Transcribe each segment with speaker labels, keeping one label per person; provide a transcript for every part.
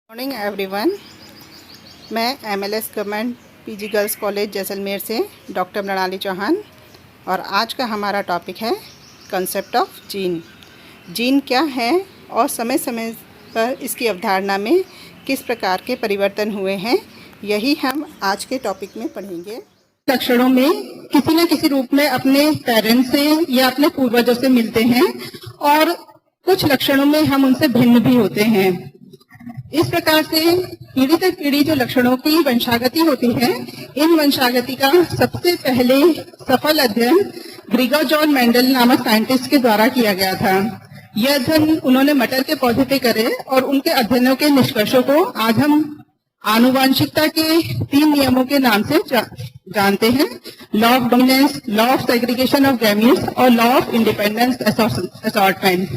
Speaker 1: Morning everyone. मैं MLS government PG girls college Jaisalmer से doctor Mrinali Chauhan और आज का हमारा टॉपिक है कंसेप्ट ऑफ जीन। जीन क्या है और समय समय पर इसकी अवधारणा में किस प्रकार के परिवर्तन हुए हैं, यही हम आज के टॉपिक में पढ़ेंगे। लक्षणों में किसी न किसी रूप में अपने पेरेंट्स से या अपने पूर्वजों से मिलते हैं और कुछ लक्षणों में हम उनसे भिन्न भी होते हैं। इस प्रकार से पीढ़ी दर पीढ़ी जो लक्षणों की वंशागति होती है, इन वंशागति का सबसे पहले सफल अध्ययन ग्रिगोर जॉन मेंडल नामक साइंटिस्ट के द्वारा किया गया था। यह अध्ययन उन्होंने मटर के पौधे पे करे और उनके अध्ययनों के निष्कर्षों को आज हम आनुवांशिकता के 3 नियमों के नाम से जानते हैं: law of dominance, law of segregation of gametes और law of independence assortment.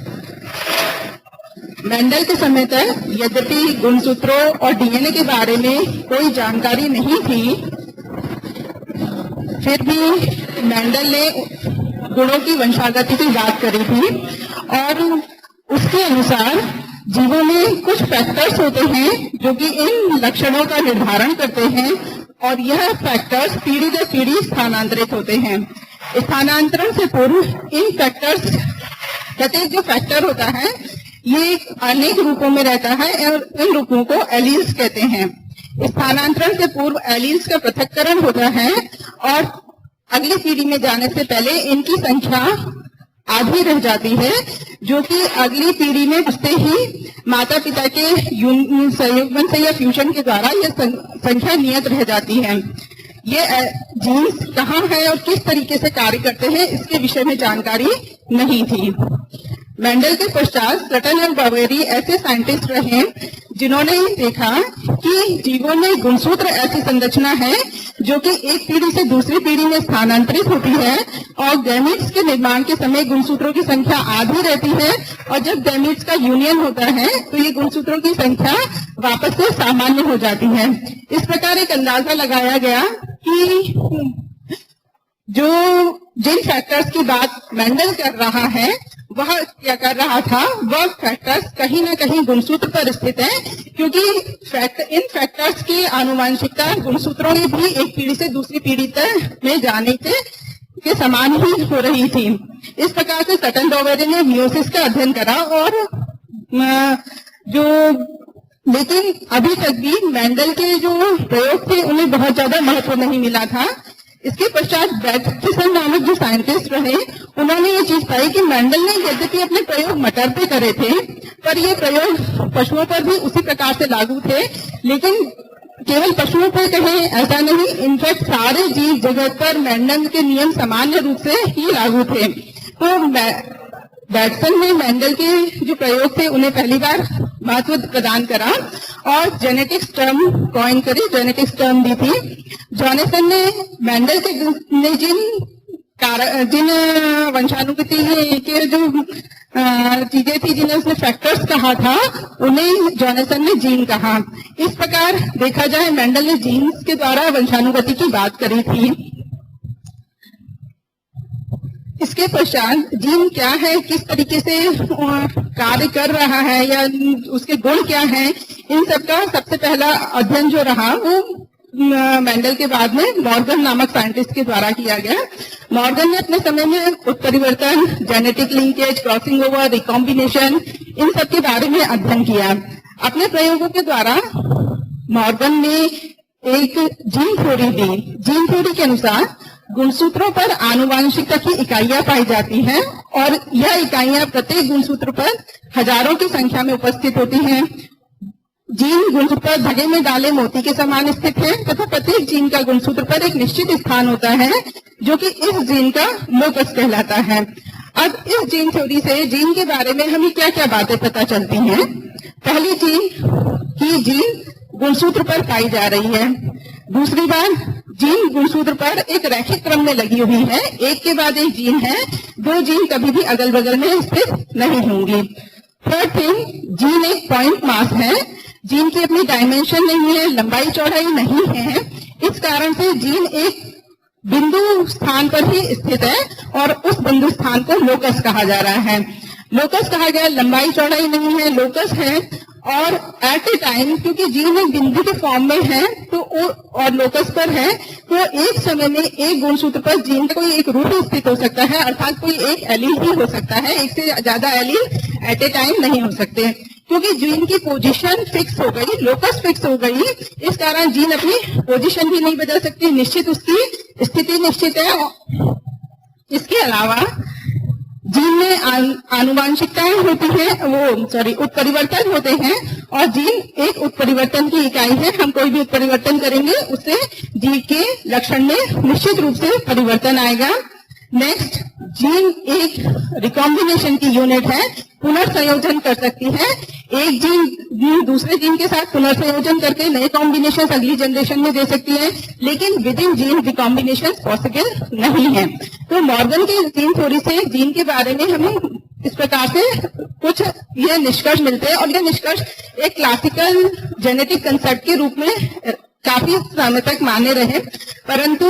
Speaker 1: Mendel के समय तक यद्यपि गुणसूत्रों और डीएनए के बारे में कोई जानकारी नहीं थी, फिर भी मेंडल ने गुणों की वंशागति की बात करी थी और उसके अनुसार जीवों में कुछ फैक्टर्स होते हैं जो कि इन लक्षणों का निर्धारण करते हैं और यह फैक्टर्स पीढ़ी दर पीढ़ी स्थानांतरित होते हैं। स्थानांतरण से पूर्व इन फैक्टर्स, प्रत्येक जो फैक्टर होता है ये अनेक रूपों में रहता है और इन रूपों को एलील्स कहते हैं। स्थानांतरण से पूर्व एलील्स का पृथक्करण होता है और अगली पीढ़ी में जाने से पहले इनकी संख्या आधी रह जाती है, जो कि अगली पीढ़ी में घुसते ही माता पिता के संयुग्मन से या फ्यूजन के द्वारा यह संख्या नियत रह जाती है। ये जीन्स कहाँ है और किस तरीके से कार्य करते हैं, इसके विषय में जानकारी नहीं थी। मेंडल के पश्चात सटन और बावेरी ऐसे साइंटिस्ट रहे जिन्होंने देखा कि जीवों में गुणसूत्र ऐसी संरचना है जो कि एक पीढ़ी से दूसरी पीढ़ी में स्थानांतरित होती है और गैमीट्स के निर्माण के समय गुणसूत्रों की संख्या आधी रहती है और जब गैमीट्स का यूनियन होता है तो ये गुणसूत्रों की संख्या वापस से सामान्य हो जाती है। इस प्रकार एक अंदाजा लगाया गया कि जो जिन फैक्टर्स की बात मेंडल कर रहा है वह क्या कर रहा था, वह फैक्टर्स कहीं न कहीं गुणसूत्र पर स्थित है, क्योंकि इन फैक्टर्स की आनुवांशिकता गुणसूत्रों में भी एक पीढ़ी से दूसरी पीढ़ी तक में जाने के समान ही हो रही थी। इस प्रकार से सटन डॉवेरी ने मियोसिस का अध्ययन करा और लेकिन अभी तक भी मेंडल के जो प्रयोग थे उन्हें बहुत ज्यादा महत्व नहीं मिला था। इसके पश्चात बैटसन नामक जो साइंटिस्ट रहे, उन्होंने ये चीज पाई कि मेंडल ने यद्यपि अपने प्रयोग मटर पे करे थे, पर ये प्रयोग पशुओं पर भी उसी प्रकार से लागू थे। लेकिन केवल पशुओं पर कहें ऐसा नहीं, इनफैक्ट सारे जीव जगत पर मेंडल के नियम सामान्य रूप से ही लागू थे। तो बैटसन ने मेंडल के जो प्रयोग थे उन्हें पहली बार महत्व प्रदान करा और जेनेटिक्स टर्म कॉइन करी, जेनेटिक्स टर्म दी थी। जॉनसन ने मेंडल के ने जिन वंशानुगति के जो चीजें थी, जिन्हें उसने फैक्टर्स कहा था, उन्हें जॉनसन ने जीन कहा। इस प्रकार देखा जाए मेंडल ने जीन्स के द्वारा वंशानुगति की बात करी थी। इसके पश्चात जीन क्या है, किस तरीके से कार्य कर रहा है या उसके गुण क्या हैं, इन सब का सबसे पहला अध्ययन जो रहा वो मेंडल के बाद में मॉर्गन नामक साइंटिस्ट के द्वारा किया गया। मॉर्गन ने अपने समय में उत्परिवर्तन, genetic linkage, crossing over, recombination, इन सब के बारे में अध्ययन किया। अपने प्रयोगों के द्वारा मॉर्गन ने एक जीन थ्योरी दी। जीन थ्योरी के अनुसार गुणसूत्रों पर आनुवांशिकता की इकाइयां पाई जाती हैं और यह इकाइयां प्रत्येक गुणसूत्र पर हजारों की संख्या में उपस्थित होती हैं। जीन गुणसूत्र पर धागे में डाले मोती के समान स्थित है तथा प्रत्येक जीन का गुणसूत्र पर एक निश्चित स्थान होता है जो कि इस जीन का लोकस कहलाता है। अब इस जीन थ्योरी से जीन के बारे में हमें क्या क्या बातें पता चलती हैं। पहली चीज, जीन गुणसूत्र पर पाई जा रही है। दूसरी बात, जीन गुणसूत्र पर एक रैखिक क्रम में लगी हुई है, एक के बाद एक जीन है, 2 जीन कभी भी अगल बगल में स्थित नहीं होंगी। थर्ड थिंग, जीन एक पॉइंट मास है, जीन की अपनी डायमेंशन नहीं है, लंबाई चौड़ाई नहीं है। इस कारण से जीन एक बिंदु स्थान पर ही स्थित है और उस बिंदु स्थान को लोकस कहा जा रहा है। लोकस कहा गया, लंबाई चौड़ाई नहीं है, लोकस है और एट ए टाइम, क्योंकि जीन एक बिंदु के फॉर्म में है तो और लोकस पर है, तो एक समय में एक गुणसूत्र पर जीन का कोई एक रूप स्थित हो सकता है, अर्थात कोई एक एलील ही हो सकता है, एक से ज्यादा एलील एट ए टाइम नहीं हो सकते। क्योंकि जीन की पोजीशन फिक्स हो गई, लोकस फिक्स हो गई, इस कारण जीन अपनी पोजीशन भी नहीं बदल सकती, निश्चित उसकी स्थिति निश्चित है। इसके अलावा जीन में आनुवांशिकताएं होती हैं, उत्परिवर्तन होते हैं, और जीन एक उत्परिवर्तन की इकाई है। हम कोई भी उत्परिवर्तन करेंगे उससे जीन के लक्षण में निश्चित रूप से परिवर्तन आएगा। नेक्स्ट, जीन एक रिकॉम्बिनेशन की यूनिट है, पुनर्संयोजन कर सकती है। एक जीन दूसरे जीन के साथ पुनर्संयोजन करके नए कॉम्बिनेशन अगली जनरेशन में दे सकती है, लेकिन with in gene recombination possible नहीं है। तो मॉर्गन के जीन थ्योरी से जीन के बारे में हमें इस प्रकार से कुछ ये निष्कर्ष मिलते हैं, और ये निष्कर्ष एक क्लासिकल जेनेटिक कंसेप्ट के रूप में काफी समय तक माने रहे, परंतु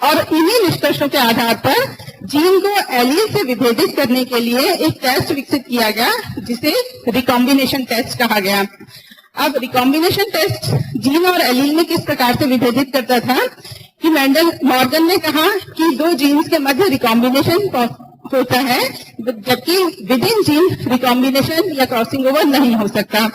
Speaker 1: और इन्हीं निष्कर्षों के आधार पर जीन को एलील से विभेदित करने के लिए एक टेस्ट विकसित किया गया, जिसे रिकॉम्बिनेशन टेस्ट कहा गया। अब रिकॉम्बिनेशन टेस्ट जीन और एलील में किस प्रकार से विभेदित करता था कि मॉर्गन ने कहा कि दो जीन्स के मध्य रिकॉम्बिनेशन होता है, जबकि विद इन जीन रिकॉम्बिनेशन या क्रॉसिंग ओवर नहीं हो सकता।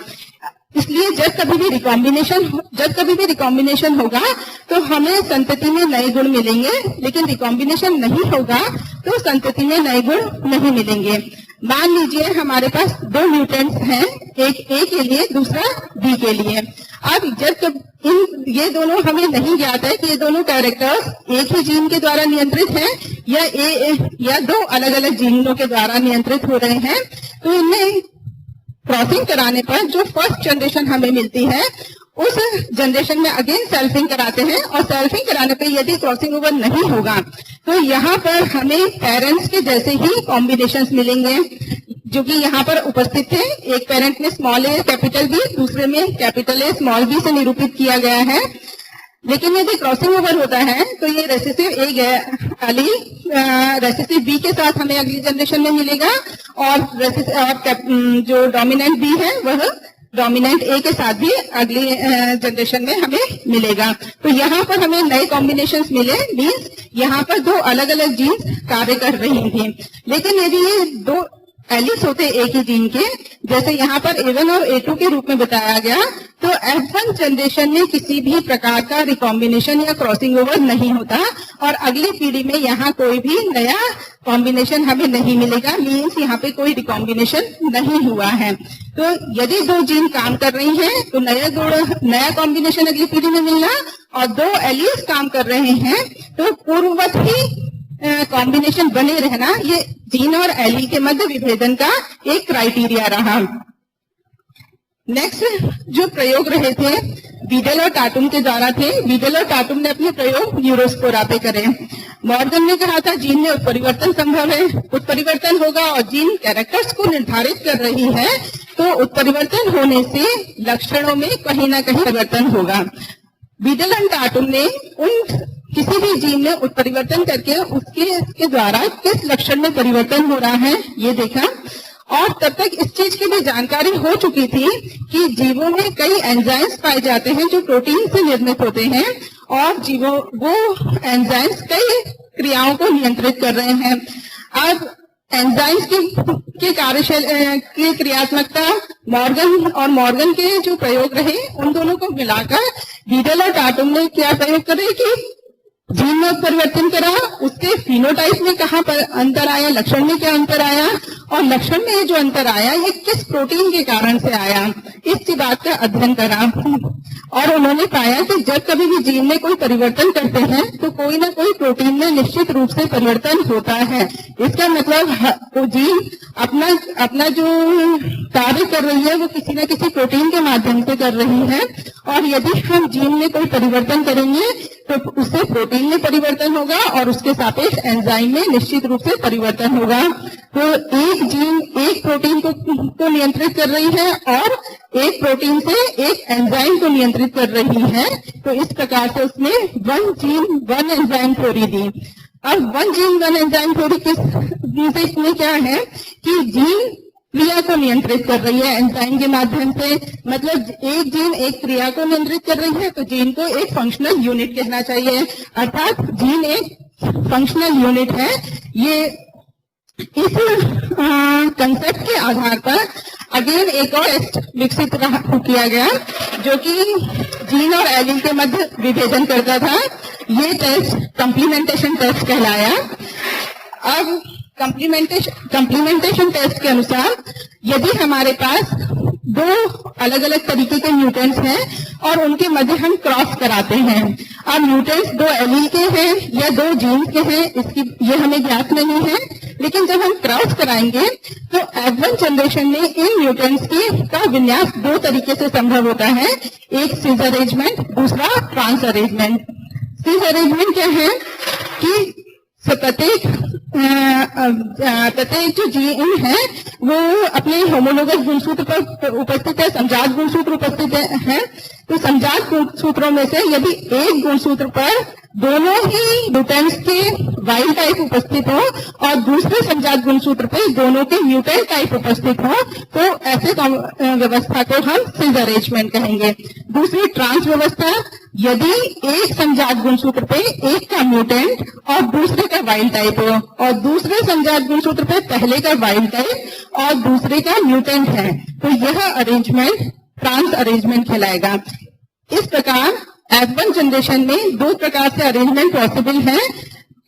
Speaker 1: इसलिए जब कभी भी रिकॉम्बिनेशन होगा तो हमें संतति में नए गुण मिलेंगे, लेकिन रिकॉम्बिनेशन नहीं होगा तो संतति में नए गुण नहीं मिलेंगे। मान लीजिए हमारे पास दो म्यूटेंट्स हैं, एक ए के लिए, दूसरा बी के लिए। अब जब ये दोनों हमें नहीं ज्ञात है कि ये दोनों कैरेक्टर्स एक ही जीन के द्वारा नियंत्रित हैं या दो अलग अलग जीनों के द्वारा नियंत्रित हो रहे हैं, तो इनमें क्रॉसिंग कराने पर जो फर्स्ट जनरेशन हमें मिलती है, उस जनरेशन में अगेन सेल्फिंग कराते हैं, और सेल्फिंग कराने पे यदि क्रॉसिंग ओवर नहीं होगा तो यहाँ पर हमें पेरेंट्स के जैसे ही कॉम्बिनेशंस मिलेंगे जो कि यहाँ पर उपस्थित थे। एक पेरेंट में स्मॉल ए कैपिटल बी, दूसरे में कैपिटल ए स्मॉल बी से निरूपित किया गया है। लेकिन यदि क्रॉसिंग ओवर होता है तो ये रेसेसिव ए रेसेसिव बी के साथ हमें अगली जनरेशन में मिलेगा, और जो डोमिनेंट बी है वह डोमिनेंट ए के साथ भी अगली जनरेशन में हमें मिलेगा। तो यहाँ पर हमें नए कॉम्बिनेशंस मिले, मीन्स यहाँ पर दो अलग अलग जीन्स कार्य कर रही थी। लेकिन यदि ये दो एलिस होते एक ही जीन के, जैसे यहाँ पर A1 और A2 के रूप में बताया गया, तो F1 जनरेशन में किसी भी प्रकार का रिकॉम्बिनेशन या क्रॉसिंग ओवर नहीं होता, और अगली पीढ़ी में यहाँ कोई भी नया कॉम्बिनेशन हमें नहीं मिलेगा, मीन्स यहाँ पे कोई रिकॉम्बिनेशन नहीं हुआ है। तो यदि दो जीन काम कर रही हैं तो नया कॉम्बिनेशन अगली पीढ़ी में मिलना, और दो एलिस काम कर रहे हैं तो पूर्ववत ही कॉम्बिनेशन बने रहना, ये जीन और एलील के मध्य विभेदन का एक क्राइटेरिया रहा। नेक्स्ट जो प्रयोग रहे थे वीडल और टाटुम के द्वारा थे। वीडल और टाटुम ने अपने प्रयोग न्यूरोस्पोरा पे करे। मॉर्गन ने कहा था जीन में उत्परिवर्तन संभव है, उत्परिवर्तन होगा और जीन कैरेक्टर्स को निर्धारित कर रही है, तो उत्परिवर्तन होने से लक्षणों में कहीं ना कहीं परिवर्तन होगा। वीडल और टाटुम ने किसी भी जीन में उत्परिवर्तन करके उसके द्वारा किस लक्षण में परिवर्तन हो रहा है ये देखा, और तब तक इस चीज की भी जानकारी हो चुकी थी कि जीवों में कई एंजाइम्स पाए जाते हैं जो प्रोटीन से निर्मित होते हैं, और वो एंजाइम्स कई क्रियाओं को नियंत्रित कर रहे हैं। अब एंजाइम्स की कार्यशैल की क्रियात्मकता मॉर्गन के जो प्रयोग रहे उन दोनों को मिलाकर वीडल और टाटुम ने क्या प्रयोग करे कि जीन में परिवर्तन करा, उसके फिनोटाइप में कहाँ पर अंतर आया, लक्षण में क्या अंतर आया, और लक्षण में ये जो अंतर आया ये किस प्रोटीन के कारण से आया, इस बात का अध्ययन करा। और उन्होंने पाया कि जब कभी भी जीन में कोई परिवर्तन करते हैं तो कोई ना कोई प्रोटीन में निश्चित रूप से परिवर्तन होता है। इसका मतलब तो जीन अपना जो कार्य कर रही है वो किसी न किसी प्रोटीन के माध्यम से कर रही है, और यदि हम जीन में कोई परिवर्तन करेंगे तो उससे प्रोटीन में परिवर्तन होगा और उसके सापेक्ष एंजाइम में निश्चित रूप से परिवर्तन होगा। तो एक जीन एक प्रोटीन को नियंत्रित कर रही है और एक प्रोटीन से एक एंजाइम को नियंत्रित कर रही है, तो इस प्रकार से उसने one gene one enzyme theory दी। अब one gene one enzyme theory इसमें क्या है कि जीन क्रिया को नियंत्रित कर रही है एंजाइम के माध्यम से। मतलब एक जीन एक क्रिया को नियंत्रित कर रही है तो जीन को एक फंक्शनल यूनिट कहना चाहिए, अर्थात जीन एक फंक्शनल यूनिट है। ये इस कंसेप्ट के आधार पर अगेन एक और टेस्ट विकसित किया गया जो कि जीन और एलील के मध्य विभेदन करता था। ये टेस्ट कंप्लीमेंटेशन टेस्ट कहलाया। अब कंप्लीमेंटेशन टेस्ट के अनुसार यदि हमारे पास दो अलग अलग तरीके के म्यूटेंट्स हैं और उनके मध्य हम क्रॉस कराते हैं, अब म्यूटेंट्स दो एलील के हैं या दो जीन्स के हैं इसकी ये हमें ज्ञात नहीं है, लेकिन जब हम क्रॉस कराएंगे तो F1 जनरेशन में इन म्यूटेंट्स का विन्यास दो तरीके से संभव होता है, एक सिस अरेंजमेंट, दूसरा ट्रांस अरेंजमेंट। सिस अरेंजमेंट क्या है कि प्रत्येक जो जीन है वो अपने होमोलोगस गुणसूत्र पर उपस्थित है, समजात गुणसूत्र उपस्थित है। तो समजात गुणसूत्रों में से यदि एक गुणसूत्र पर दोनों ही म्यूटेंट्स के वाइल्ड टाइप उपस्थित हो और दूसरे समजात गुणसूत्र पर दोनों के म्यूटेंट टाइप उपस्थित हो तो ऐसे व्यवस्था को हम सिस अरेंजमेंट कहेंगे। दूसरी ट्रांस व्यवस्था, यदि एक समजात गुणसूत्र पे एक का म्यूटेंट और दूसरे का वाइल्ड टाइप हो और दूसरे समजात गुणसूत्र पे पहले का वाइल्ड टाइप और दूसरे का म्यूटेंट है तो यह अरेंजमेंट ट्रांस अरेंजमेंट कहलाएगा। इस प्रकार F1 जनरेशन में दो प्रकार से अरेंजमेंट पॉसिबल है,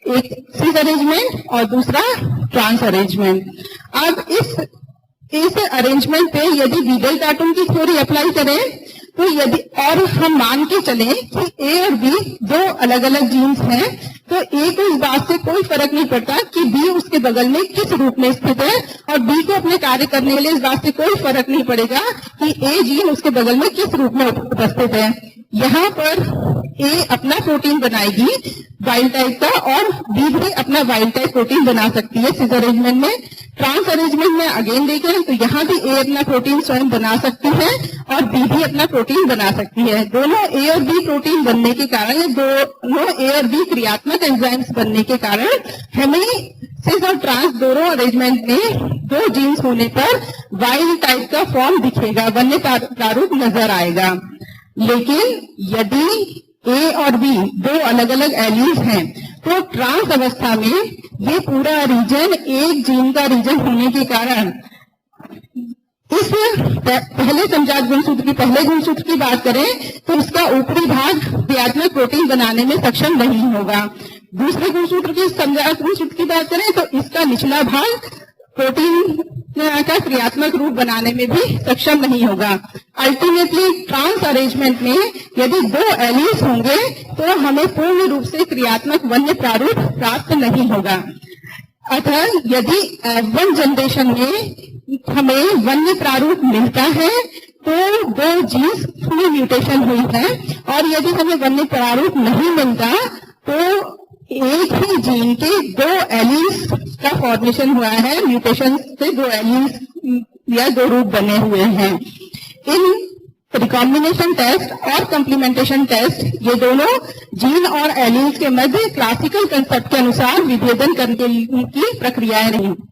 Speaker 1: एक सिस अरेंजमेंट और दूसरा ट्रांस अरेंजमेंट। अब इस अरेंजमेंट पे यदि वीगल कार्टून की थ्योरी अप्लाई करें तो यदि और हम मान के चलें कि ए और बी दो अलग अलग जीन्स हैं तो ए को इस बात से कोई फर्क नहीं पड़ता कि बी उसके बगल में किस रूप में स्थित है और बी को अपने कार्य करने के लिए इस बात से कोई फर्क नहीं पड़ेगा कि ए जीन उसके बगल में किस रूप में उपस्थित है। यहाँ पर ए अपना प्रोटीन बनाएगी वाइल्ड टाइप का और बी भी अपना वाइल्ड टाइप प्रोटीन बना सकती है सिस अरेंजमेंट में। ट्रांस अरेंजमेंट में अगेन देखें तो यहाँ भी ए अपना प्रोटीन स्वयं बना सकती है और बी भी अपना प्रोटीन बना सकती है। दोनों ए और बी प्रोटीन बनने के कारण, दोनों ए और बी क्रियात्मक एंजाइम्स बनने के कारण हमें सिस और ट्रांस दोनों अरेंजमेंट में दो जीन्स होने पर वाइल्ड टाइप का फॉर्म दिखेगा, वन्य प्रारूप नजर आएगा। लेकिन यदि ए और बी दो अलग अलग एलील्स हैं तो ट्रांस अवस्था में ये पूरा रीजन एक जीन का रीजन होने के कारण इस पहले समजात गुणसूत्र की पहले गुणसूत्र की बात करें तो इसका ऊपरी भाग क्रियात्मक प्रोटीन बनाने में सक्षम नहीं होगा। दूसरे गुणसूत्र की समजात गुणसूत्र की बात करें तो इसका निचला भाग प्रोटीन का क्रियात्मक रूप बनाने में भी सक्षम नहीं होगा। अल्टीमेटली ट्रांस अरेंजमेंट में यदि दो एलील्स होंगे तो हमें पूर्ण रूप से क्रियात्मक वन्य प्रारूप प्राप्त नहीं होगा। अतः यदि F1 जनरेशन में हमें वन्य प्रारूप मिलता है तो दो जीन्स में म्यूटेशन हुई है और यदि हमें वन्य प्रारूप नहीं मिलता तो एक ही जीन के दो एलील्स का फॉर्मेशन हुआ है, म्यूटेशन से दो एलील्स या दो रूप बने हुए हैं। इन रिकॉम्बिनेशन टेस्ट और कंप्लीमेंटेशन टेस्ट ये दोनों जीन और एलील्स के मध्य क्लासिकल कंसेप्ट के अनुसार विभेदन करने की प्रक्रियाएं रही।